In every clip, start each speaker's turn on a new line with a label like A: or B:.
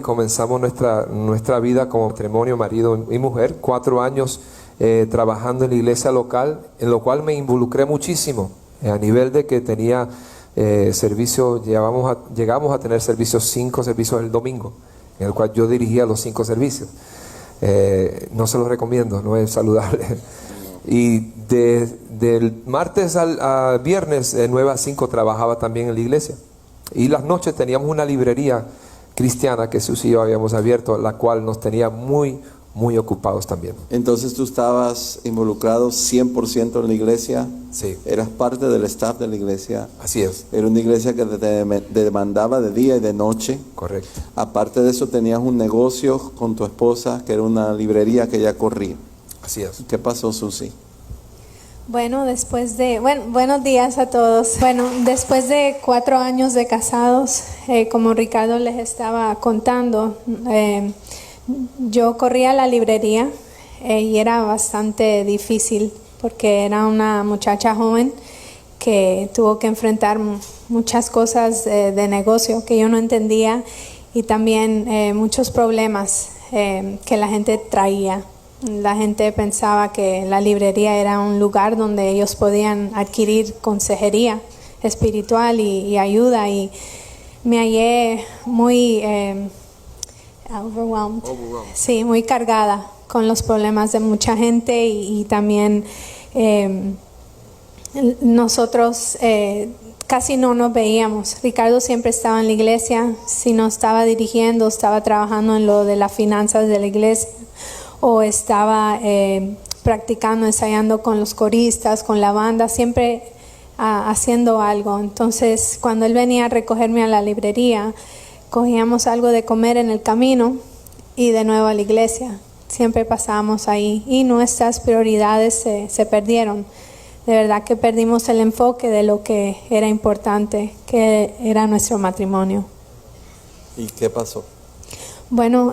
A: comenzamos nuestra vida como matrimonio, marido y mujer. 4 años trabajando en la iglesia local, en lo cual me involucré muchísimo, a nivel de que tenía servicios, llegamos a tener 5 servicios el domingo, en el cual yo dirigía los 5 servicios. No se los recomiendo, no es saludable. Y del martes al viernes, de 9 a 5, trabajaba también en la iglesia. Y las noches teníamos una librería cristiana que Susi y yo habíamos abierto, la cual nos tenía muy ocupados también.
B: Entonces tú estabas involucrado 100% en la iglesia.
A: Sí.
B: Eras parte del staff de la iglesia.
A: Así es.
B: Era una iglesia que te demandaba de día y de noche.
A: Correcto.
B: Aparte de eso tenías un negocio con tu esposa que era una librería que ella corría.
A: Así es.
B: ¿Qué pasó, Susi?
C: Bueno, buenos días a todos. Bueno, después de 4 años de casados, como Ricardo les estaba contando, yo corría la librería y era bastante difícil porque era una muchacha joven que tuvo que enfrentar muchas cosas de negocio que yo no entendía y también muchos problemas que la gente traía. La gente pensaba que la librería era un lugar donde ellos podían adquirir consejería espiritual y ayuda, y me hallé muy overwhelmed. Sí, muy cargada con los problemas de mucha gente y también nosotros casi no nos veíamos. Ricardo siempre estaba en la iglesia, si no estaba dirigiendo, estaba trabajando en lo de las finanzas de la iglesia, o estaba practicando, ensayando con los coristas, con la banda, siempre haciendo algo. Entonces, cuando él venía a recogerme a la librería, cogíamos algo de comer en el camino y de nuevo a la iglesia. Siempre pasábamos ahí y nuestras prioridades se perdieron. De verdad que perdimos el enfoque de lo que era importante, que era nuestro matrimonio.
B: ¿Y qué pasó?
C: Bueno,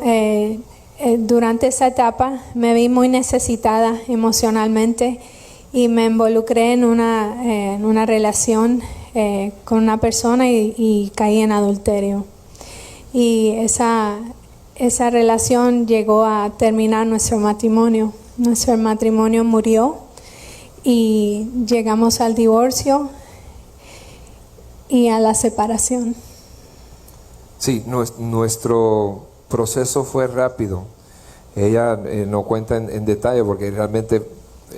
C: durante esa etapa me vi muy necesitada emocionalmente y me involucré en una relación con una persona y caí en adulterio. Y esa relación llegó a terminar nuestro matrimonio. Nuestro matrimonio murió y llegamos al divorcio y a la separación.
A: Sí, nuestro proceso fue rápido. Ella no cuenta en detalle porque realmente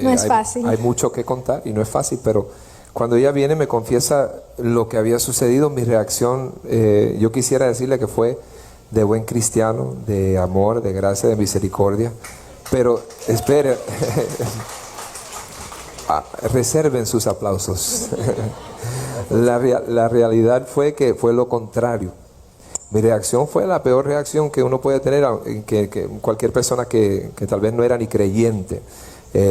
C: no es fácil.
A: Hay mucho que contar y no es fácil, pero cuando ella viene me confiesa lo que había sucedido. Mi reacción, yo quisiera decirle que fue de buen cristiano, de amor, de gracia, de misericordia, pero espere, reserven sus aplausos. La realidad fue que fue lo contrario. Mi reacción fue la peor reacción que uno puede tener, que cualquier persona que tal vez no era ni creyente.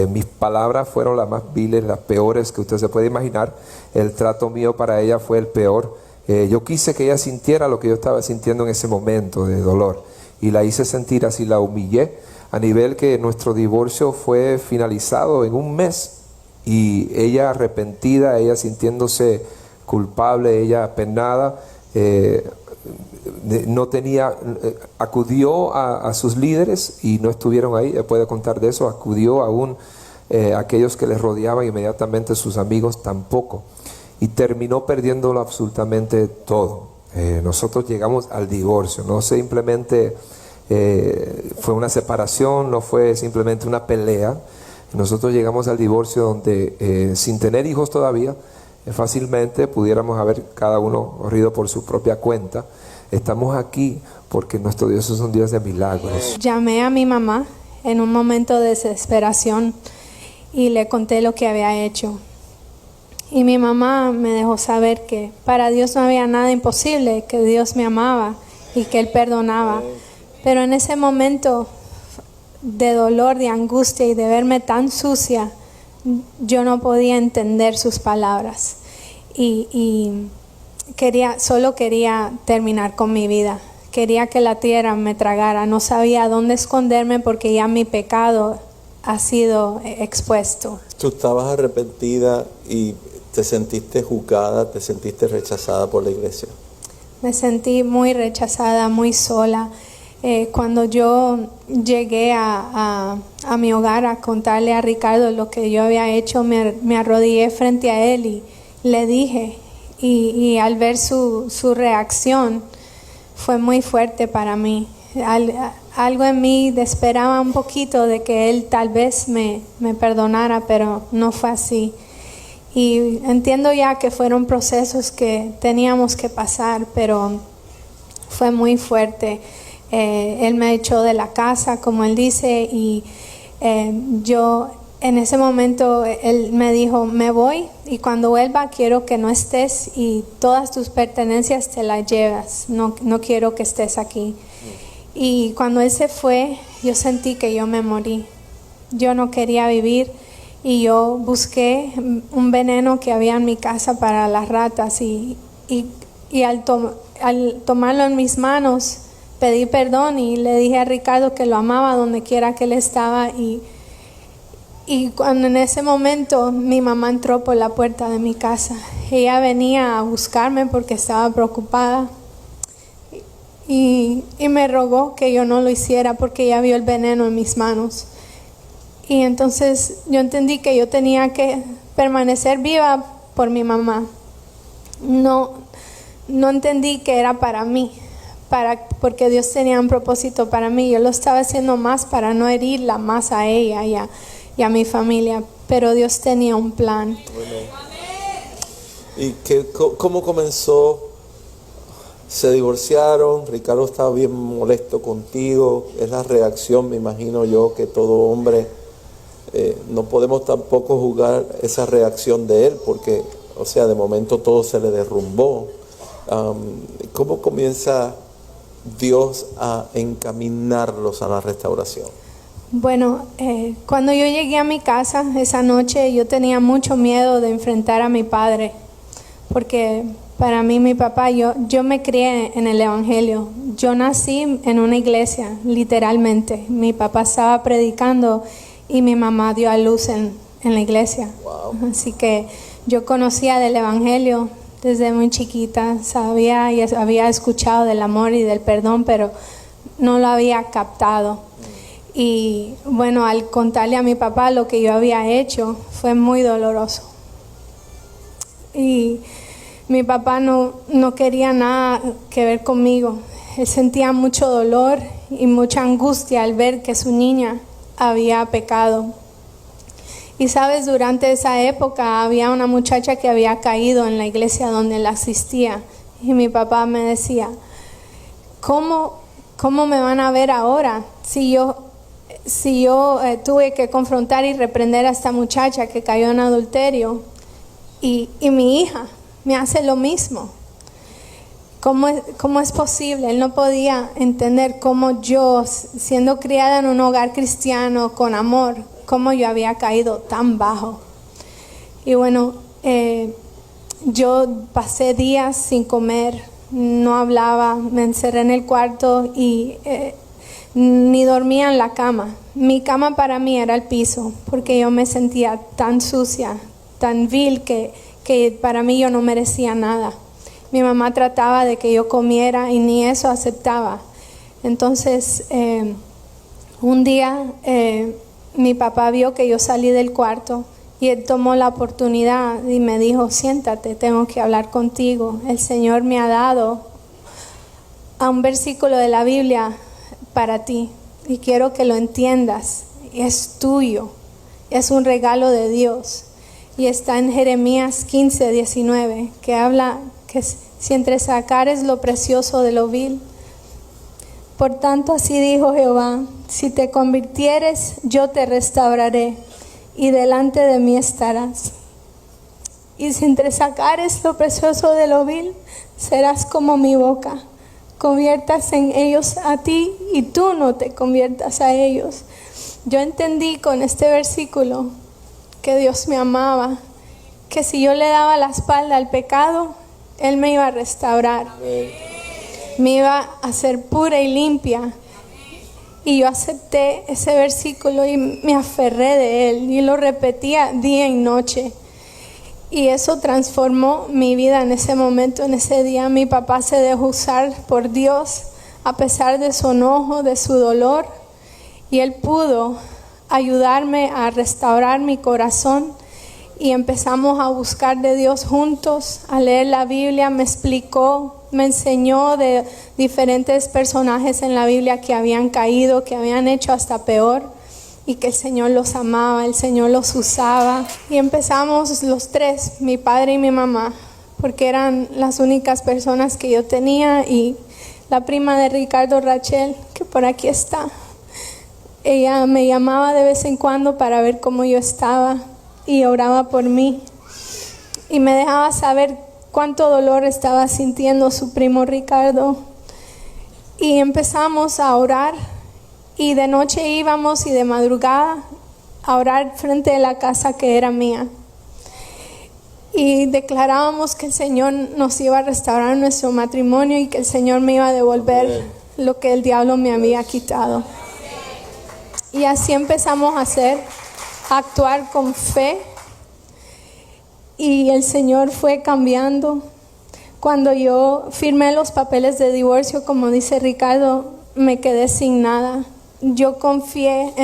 A: Mis palabras fueron las más viles, las peores que usted se puede imaginar. El trato mío para ella fue el peor. Yo quise que ella sintiera lo que yo estaba sintiendo en ese momento de dolor y la hice sentir así, la humillé a nivel que nuestro divorcio fue finalizado en un mes y ella arrepentida, ella sintiéndose culpable, ella apenada. No tenía, acudió a sus líderes y no estuvieron ahí, puede contar de eso. Acudió aún a aquellos que les rodeaban, inmediatamente sus amigos tampoco, y terminó perdiéndolo absolutamente todo. Nosotros llegamos al divorcio, no simplemente fue una separación, no fue simplemente una pelea. Nosotros llegamos al divorcio donde sin tener hijos todavía, fácilmente pudiéramos haber cada uno corrido por su propia cuenta. Estamos aquí porque nuestro Dios es un Dios de milagros.
C: Llamé a mi mamá en un momento de desesperación y le conté lo que había hecho. Y mi mamá me dejó saber que para Dios no había nada imposible, que Dios me amaba y que Él perdonaba. Pero en ese momento de dolor, de angustia y de verme tan sucia, yo no podía entender sus palabras y solo quería terminar con mi vida. Quería que la tierra me tragara. No sabía dónde esconderme porque ya mi pecado ha sido expuesto.
B: Tú estabas arrepentida y te sentiste juzgada, te sentiste rechazada por la iglesia.
C: Me sentí muy rechazada, muy sola. Cuando yo llegué a mi hogar a contarle a Ricardo lo que yo había hecho, me arrodillé frente a él y le dije, y al ver su reacción fue muy fuerte para mí. Algo en mí esperaba un poquito de que él tal vez me perdonara, pero no fue así. Y entiendo ya que fueron procesos que teníamos que pasar, pero fue muy fuerte. Él me echó de la casa, como él dice, y yo en ese momento él me dijo, me voy y cuando vuelva quiero que no estés y todas tus pertenencias te las llevas, no quiero que estés aquí. Y cuando él se fue, yo sentí que yo me morí. Yo no quería vivir y yo busqué un veneno que había en mi casa para las ratas y al tomarlo en mis manos, pedí perdón y le dije a Ricardo que lo amaba donde quiera que él estaba y cuando en ese momento mi mamá entró por la puerta de mi casa. Ella venía a buscarme porque estaba preocupada y me rogó que yo no lo hiciera porque ella vio el veneno en mis manos. Y entonces yo entendí que yo tenía que permanecer viva por mi mamá. No entendí que era para mí, porque Dios tenía un propósito para mí. Yo lo estaba haciendo más para no herirla más a ella y a mi familia, pero Dios tenía un plan.
B: ¿Y cómo comenzó? Se divorciaron, Ricardo estaba bien molesto contigo, es la reacción, me imagino yo, que todo hombre, no podemos tampoco juzgar esa reacción de él, porque, o sea, de momento todo se le derrumbó. ¿Cómo comienza Dios a encaminarlos a la restauración?
C: Bueno, cuando yo llegué a mi casa esa noche, yo tenía mucho miedo de enfrentar a mi padre, porque para mí mi papá, yo me crié en el Evangelio. Yo nací en una iglesia, literalmente. Mi papá estaba predicando y mi mamá dio a luz en la iglesia. Wow. Así que yo conocía del Evangelio desde muy chiquita, sabía y había escuchado del amor y del perdón, pero no lo había captado. Y bueno, al contarle a mi papá lo que yo había hecho, fue muy doloroso. Y mi papá no quería nada que ver conmigo. Él sentía mucho dolor y mucha angustia al ver que su niña había pecado. Y sabes, durante esa época había una muchacha que había caído en la iglesia donde él asistía. Y mi papá me decía, ¿cómo me van a ver ahora si yo tuve que confrontar y reprender a esta muchacha que cayó en adulterio y mi hija me hace lo mismo? ¿Cómo es posible? Él no podía entender cómo yo, siendo criada en un hogar cristiano con amor, cómo yo había caído tan bajo. Y bueno, yo pasé días sin comer, no hablaba, me encerré en el cuarto y ni dormía en la cama. Mi cama para mí era el piso, porque yo me sentía tan sucia, tan vil que para mí yo no merecía nada. Mi mamá trataba de que yo comiera y ni eso aceptaba. Entonces, un día mi papá vio que yo salí del cuarto y él tomó la oportunidad y me dijo, siéntate, tengo que hablar contigo. El Señor me ha dado a un versículo de la Biblia para ti y quiero que lo entiendas. Es tuyo, es un regalo de Dios. Y está en Jeremías 15:19, que habla que si entresacares lo precioso de lo vil. Por tanto, así dijo Jehová, si te convirtieres, yo te restauraré, y delante de mí estarás. Y si entresacares lo precioso de lo vil, serás como mi boca. Conviertas en ellos a ti, y tú no te conviertas a ellos. Yo entendí con este versículo que Dios me amaba, que si yo le daba la espalda al pecado, Él me iba a restaurar, me iba a hacer pura y limpia. Y yo acepté ese versículo y me aferré de él y lo repetía día y noche. Y eso transformó mi vida en ese momento, en ese día. Mi papá se dejó usar por Dios a pesar de su enojo, de su dolor, y Él pudo ayudarme a restaurar mi corazón. Y empezamos a buscar de Dios juntos, a leer la Biblia. Me explicó, me enseñó de diferentes personajes en la Biblia que habían caído, que habían hecho hasta peor, y que el Señor los amaba, el Señor los usaba. Y empezamos los tres, mi padre y mi mamá, porque eran las únicas personas que yo tenía, y la prima de Ricardo, Rachel, que por aquí está. Ella me llamaba de vez en cuando para ver cómo yo estaba y oraba por mí. Y me dejaba saber cuánto dolor estaba sintiendo su primo Ricardo. Y empezamos a orar. Y de noche íbamos y de madrugada a orar frente de la casa que era mía. Y declarábamos que el Señor nos iba a restaurar nuestro matrimonio y que el Señor me iba a devolver lo que el diablo me había quitado. Y así empezamos a actuar con fe, y el Señor fue cambiando. Cuando yo firmé los papeles de divorcio, como dice Ricardo, me quedé sin nada. Yo confié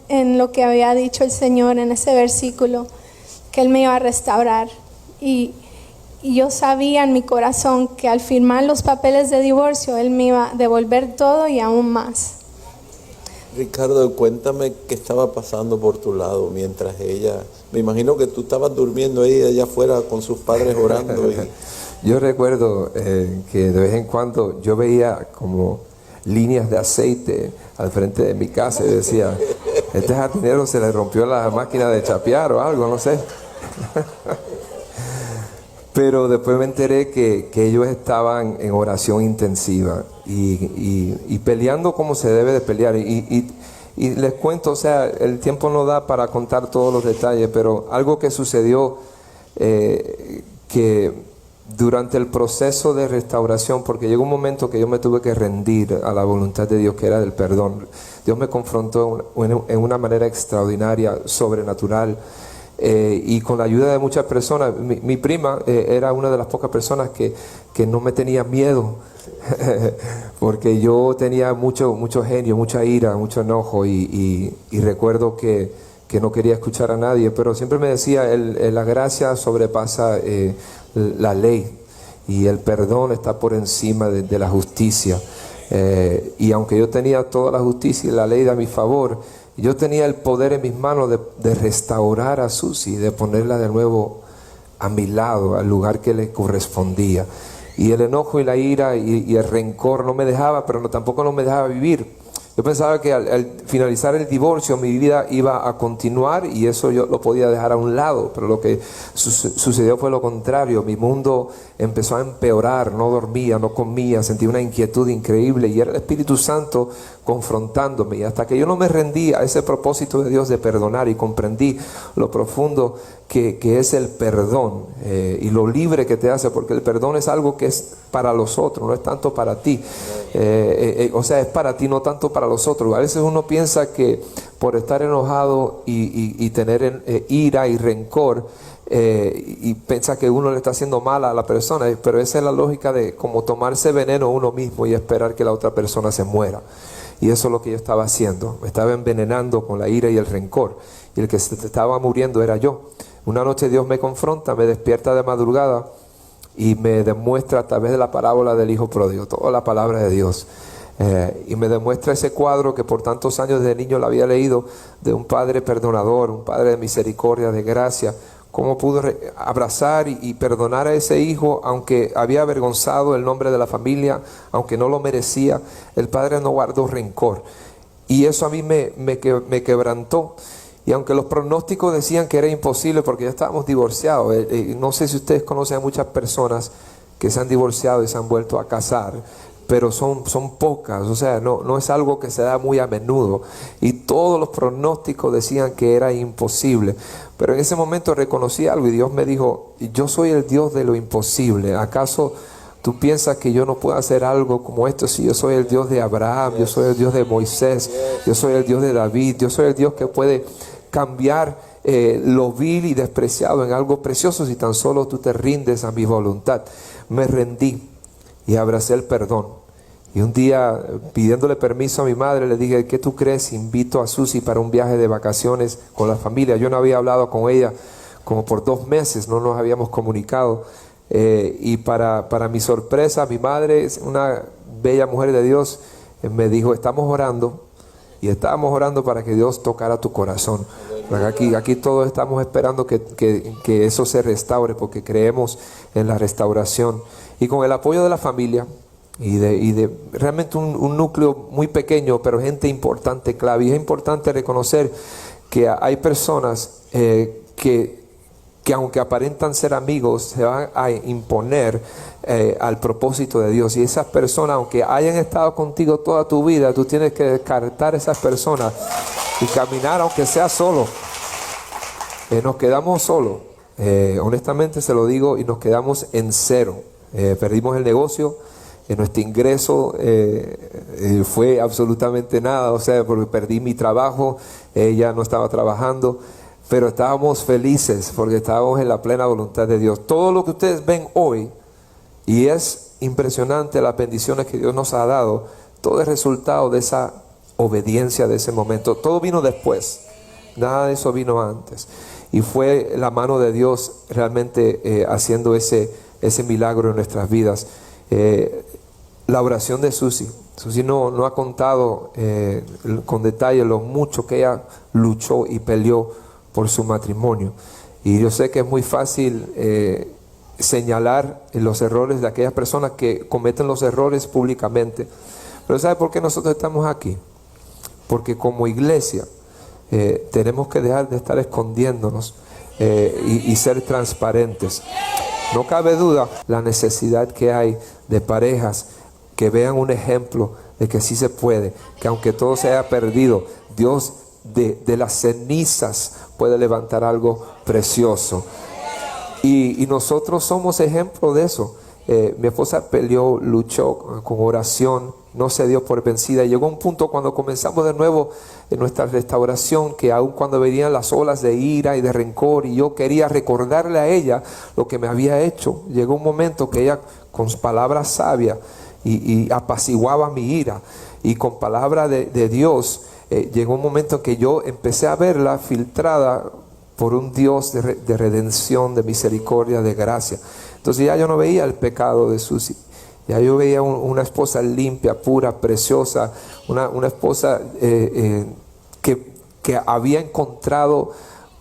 C: en lo que había dicho el Señor en ese versículo, que Él me iba a restaurar, y yo sabía en mi corazón que al firmar los papeles de divorcio Él me iba a devolver todo y aún más.
B: Ricardo, cuéntame qué estaba pasando por tu lado mientras ella... Me imagino que tú estabas durmiendo ahí allá afuera con sus padres orando.
A: Yo recuerdo que de vez en cuando yo veía como líneas de aceite al frente de mi casa y decía, este jardinero se le rompió la máquina de chapear o algo, no sé. Pero después me enteré que ellos estaban en oración intensiva y peleando como se debe de pelear. Y les cuento, o sea, el tiempo no da para contar todos los detalles, pero algo que sucedió que durante el proceso de restauración, porque llegó un momento que yo me tuve que rendir a la voluntad de Dios, que era del perdón. Dios me confrontó en una manera extraordinaria, sobrenatural. Y con la ayuda de muchas personas, mi prima era una de las pocas personas que no me tenía miedo, porque yo tenía mucho genio, mucha ira, mucho enojo, y recuerdo que no quería escuchar a nadie, pero siempre me decía, la gracia sobrepasa la ley, y el perdón está por encima de la justicia. Y aunque yo tenía toda la justicia y la ley a mi favor, yo tenía el poder en mis manos de restaurar a Susi, de ponerla de nuevo a mi lado, al lugar que le correspondía. Y el enojo y la ira y el rencor no me dejaba, pero tampoco no me dejaba vivir. Yo pensaba que al finalizar el divorcio mi vida iba a continuar y eso yo lo podía dejar a un lado, pero lo que sucedió fue lo contrario. Mi mundo empezó a empeorar, no dormía, no comía, sentía una inquietud increíble y era el Espíritu Santo confrontándome, y hasta que yo no me rendí a ese propósito de Dios de perdonar y comprendí lo profundo que es el perdón y lo libre que te hace, porque el perdón es algo que es para los otros, no es tanto para ti. O sea, es para ti, no tanto para los otros. A veces uno piensa que por estar enojado y tener ira y rencor, y piensa que uno le está haciendo mal a la persona, pero esa es la lógica de como tomarse veneno uno mismo y esperar que la otra persona se muera. Y eso es lo que yo estaba haciendo, me estaba envenenando con la ira y el rencor, y el que se estaba muriendo era yo. Una noche Dios me confronta, me despierta de madrugada y me demuestra a través de la parábola del hijo pródigo, toda la palabra de Dios, y me demuestra ese cuadro que por tantos años de niño lo había leído, de un padre perdonador, un padre de misericordia, de gracia, cómo pudo abrazar y perdonar a ese hijo, aunque había avergonzado el nombre de la familia, aunque no lo merecía. El padre no guardó rencor, y eso a mí me quebrantó. Y aunque los pronósticos decían que era imposible porque ya estábamos divorciados, no sé si ustedes conocen a muchas personas que se han divorciado y se han vuelto a casar, pero son pocas, o sea, no es algo que se da muy a menudo. Y todos los pronósticos decían que era imposible. Pero en ese momento reconocí algo y Dios me dijo, yo soy el Dios de lo imposible. ¿Acaso tú piensas que yo no puedo hacer algo como esto? Si yo soy el Dios de Abraham, yo soy el Dios de Moisés, yo soy el Dios de David, yo soy el Dios que puede cambiar lo vil y despreciado en algo precioso si tan solo tú te rindes a mi voluntad. Me rendí y abracé el perdón, Y un día, pidiéndole permiso a mi madre, le dije, ¿qué tú crees? Invito a Susi para un viaje de vacaciones con la familia. Yo no había hablado con ella como por 2 meses, no nos habíamos comunicado. Y para mi sorpresa, mi madre, una bella mujer de Dios, me dijo, estamos orando. Y estábamos orando para que Dios tocara tu corazón. Aquí todos estamos esperando que eso se restaure, porque creemos en la restauración. Y con el apoyo de la familia y de realmente un núcleo muy pequeño, pero gente importante, clave. Y es importante reconocer que hay personas que aunque aparentan ser amigos, se van a imponer al propósito de Dios. Y esas personas, aunque hayan estado contigo toda tu vida, tú tienes que descartar esas personas y caminar, aunque sea solo. Nos quedamos solos, honestamente se lo digo, y nos quedamos en cero. Perdimos el negocio, nuestro ingreso fue absolutamente nada, o sea, porque perdí mi trabajo, ella no estaba trabajando. Pero estábamos felices porque estábamos en la plena voluntad de Dios. Todo lo que ustedes ven hoy, y es impresionante las bendiciones que Dios nos ha dado, todo es resultado de esa obediencia de ese momento. Todo vino después, nada de eso vino antes. Y fue la mano de Dios realmente haciendo ese milagro en nuestras vidas. La oración de Susi. Susi no ha contado con detalle lo mucho que ella luchó y peleó por su matrimonio. Y yo sé que es muy fácil señalar los errores de aquellas personas que cometen los errores públicamente. Pero ¿sabe por qué nosotros estamos aquí? Porque como iglesia tenemos que dejar de estar escondiéndonos y ser transparentes. No cabe duda la necesidad que hay de parejas que vean un ejemplo de que sí se puede, que aunque todo se haya perdido, Dios de las cenizas puede levantar algo precioso. Y nosotros somos ejemplo de eso. Mi esposa peleó, luchó con oración, no se dio por vencida. Llegó un punto cuando comenzamos de nuevo en nuestra restauración, que aun cuando venían las olas de ira y de rencor, y yo quería recordarle a ella lo que me había hecho, llegó un momento que ella con palabras sabias y apaciguaba mi ira, y con palabra de Dios, llegó un momento en que yo empecé a verla filtrada por un Dios de redención, de misericordia, de gracia. Entonces ya yo no veía el pecado de Susi. Ya yo veía una esposa limpia, pura, preciosa, una esposa que había encontrado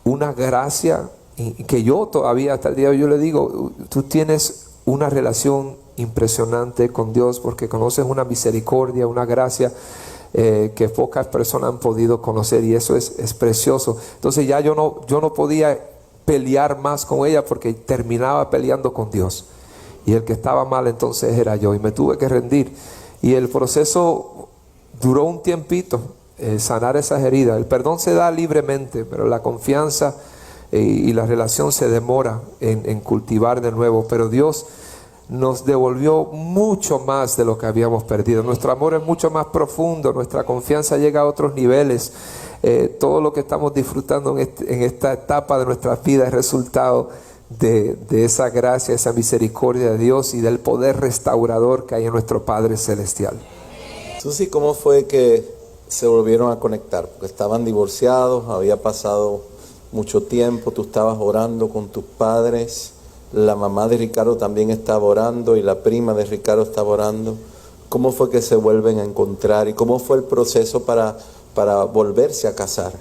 A: una gracia, y que yo todavía hasta el día de hoy yo le digo, tú tienes una relación impresionante con Dios porque conoces una misericordia, una gracia que pocas personas han podido conocer, y eso es precioso. Entonces ya yo no podía pelear más con ella porque terminaba peleando con Dios, y el que estaba mal entonces era yo, y me tuve que rendir. Y el proceso duró un tiempito, sanar esas heridas. El perdón se da libremente, pero la confianza y la relación se demora en cultivar de nuevo. Pero Dios nos devolvió mucho más de lo que habíamos perdido. Nuestro amor es mucho más profundo, nuestra confianza llega a otros niveles. Todo lo que estamos disfrutando en esta etapa de nuestras vidas es resultado de esa gracia, esa misericordia de Dios y del poder restaurador que hay en nuestro Padre Celestial.
B: Susi, ¿cómo fue que se volvieron a conectar? Porque estaban divorciados, había pasado mucho tiempo, tú estabas orando con tus padres, la mamá de Ricardo también estaba orando y la prima de Ricardo estaba orando. ¿Cómo fue que se vuelven a encontrar y cómo fue el proceso para volverse a casar?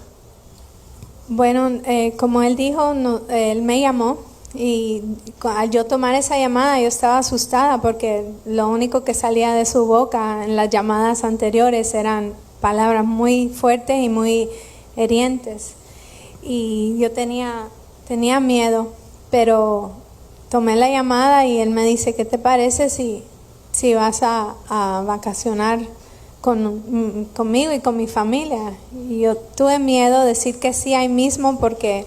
C: Bueno, como él dijo, él me llamó, y al yo tomar esa llamada yo estaba asustada porque lo único que salía de su boca en las llamadas anteriores eran palabras muy fuertes y muy hirientes, y yo tenía miedo, pero tomé la llamada y él me dice, ¿qué te parece si vas a vacacionar conmigo y con mi familia? Y yo tuve miedo de decir que sí ahí mismo porque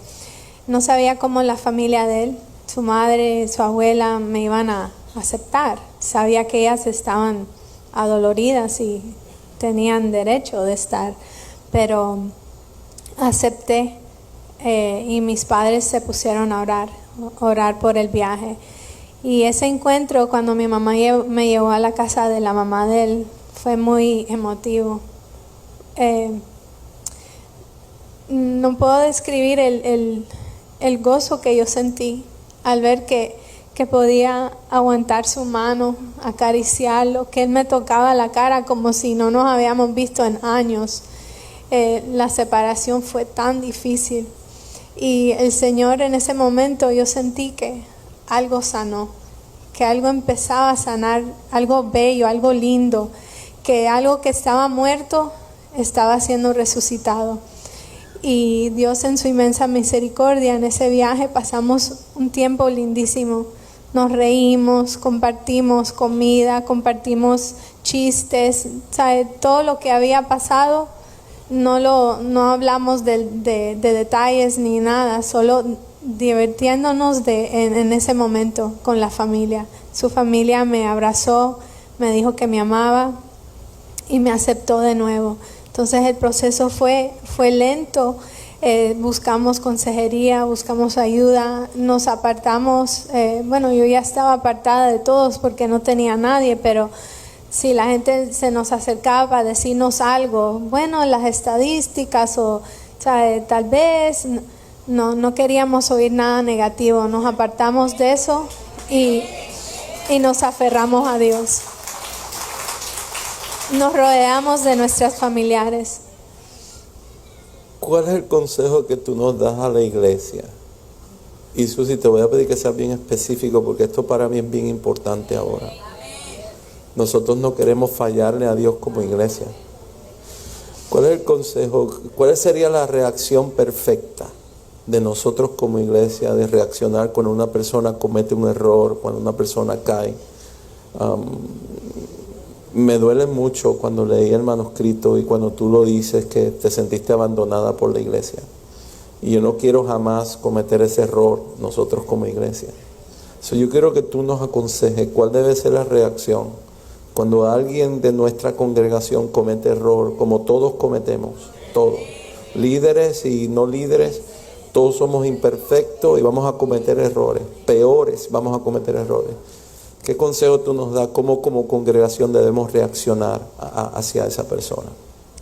C: no sabía cómo la familia de él, su madre, su abuela, me iban a aceptar. Sabía que ellas estaban adoloridas y tenían derecho de estar, pero acepté, y mis padres se pusieron a orar por el viaje. Y ese encuentro, cuando mi mamá me llevó a la casa de la mamá de él, fue muy emotivo. No puedo describir el gozo que yo sentí al ver que podía aguantar su mano, acariciarlo, que él me tocaba la cara como si no nos habíamos visto en años. La separación fue tan difícil y el Señor en ese momento yo sentí que algo sanó, que algo empezaba a sanar, algo bello, algo lindo, que algo que estaba muerto estaba siendo resucitado. Y Dios en su inmensa misericordia, en ese viaje pasamos un tiempo lindísimo. Nos reímos, compartimos comida, compartimos chistes, ¿sabe? Todo lo que había pasado no hablamos de detalles ni nada, solo divirtiéndonos en ese momento con la familia. Su familia me abrazó, me dijo que me amaba y me aceptó de nuevo. Entonces el proceso fue lento. Buscamos consejería, buscamos ayuda, nos apartamos. Yo ya estaba apartada de todos porque no tenía nadie, pero si la gente se nos acercaba para decirnos algo, las estadísticas o tal vez, no queríamos oír nada negativo, nos apartamos de eso y nos aferramos a Dios. Nos rodeamos de nuestras familiares.
B: ¿Cuál es el consejo que tú nos das a la iglesia? Y Susi, te voy a pedir que seas bien específico porque esto para mí es bien importante ahora. Nosotros no queremos fallarle a Dios como iglesia. ¿Cuál es el consejo? ¿Cuál sería la reacción perfecta de nosotros como iglesia de reaccionar cuando una persona comete un error, cuando una persona cae? Me duele mucho cuando leí el manuscrito y cuando tú lo dices que te sentiste abandonada por la iglesia. Y yo no quiero jamás cometer ese error nosotros como iglesia. Yo quiero que tú nos aconsejes cuál debe ser la reacción cuando alguien de nuestra congregación comete error, como todos cometemos, todos. Líderes y no líderes, todos somos imperfectos y vamos a cometer errores. Peores, vamos a cometer errores. ¿Qué consejo tú nos das? ¿Cómo como congregación debemos reaccionar hacia esa persona?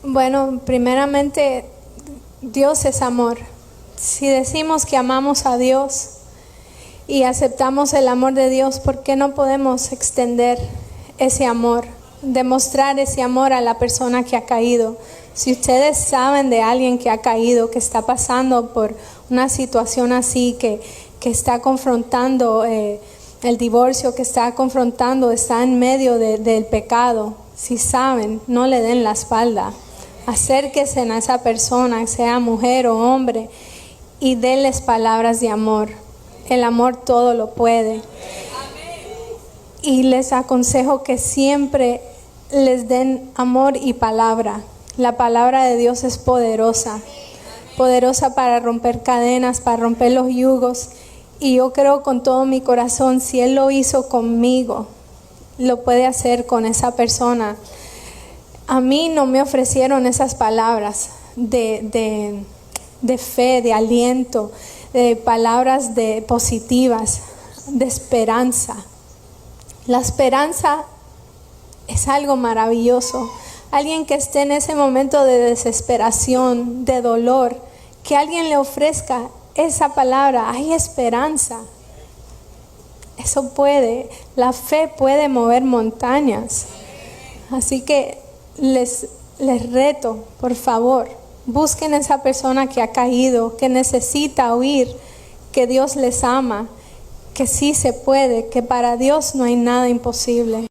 C: Bueno, primeramente, Dios es amor. Si decimos que amamos a Dios y aceptamos el amor de Dios, ¿por qué no podemos extender ese amor? Demostrar ese amor a la persona que ha caído. Si ustedes saben de alguien que ha caído, que está pasando por una situación así, que está confrontando el divorcio, que está en medio del pecado, si saben, no le den la espalda. Acérquense a esa persona, sea mujer o hombre, y denles palabras de amor. El amor todo lo puede. Y les aconsejo que siempre les den amor y palabra. La palabra de Dios es poderosa para romper cadenas, para romper los yugos. Y yo creo con todo mi corazón, si Él lo hizo conmigo, lo puede hacer con esa persona. A mí no me ofrecieron esas palabras de fe, de aliento, de palabras positivas, de esperanza. La esperanza es algo maravilloso. Alguien que esté en ese momento de desesperación, de dolor, que alguien le ofrezca esa palabra, hay esperanza. Eso puede, la fe puede mover montañas. Así que les reto, por favor, busquen a esa persona que ha caído, que necesita oír que Dios les ama, que sí se puede, que para Dios no hay nada imposible.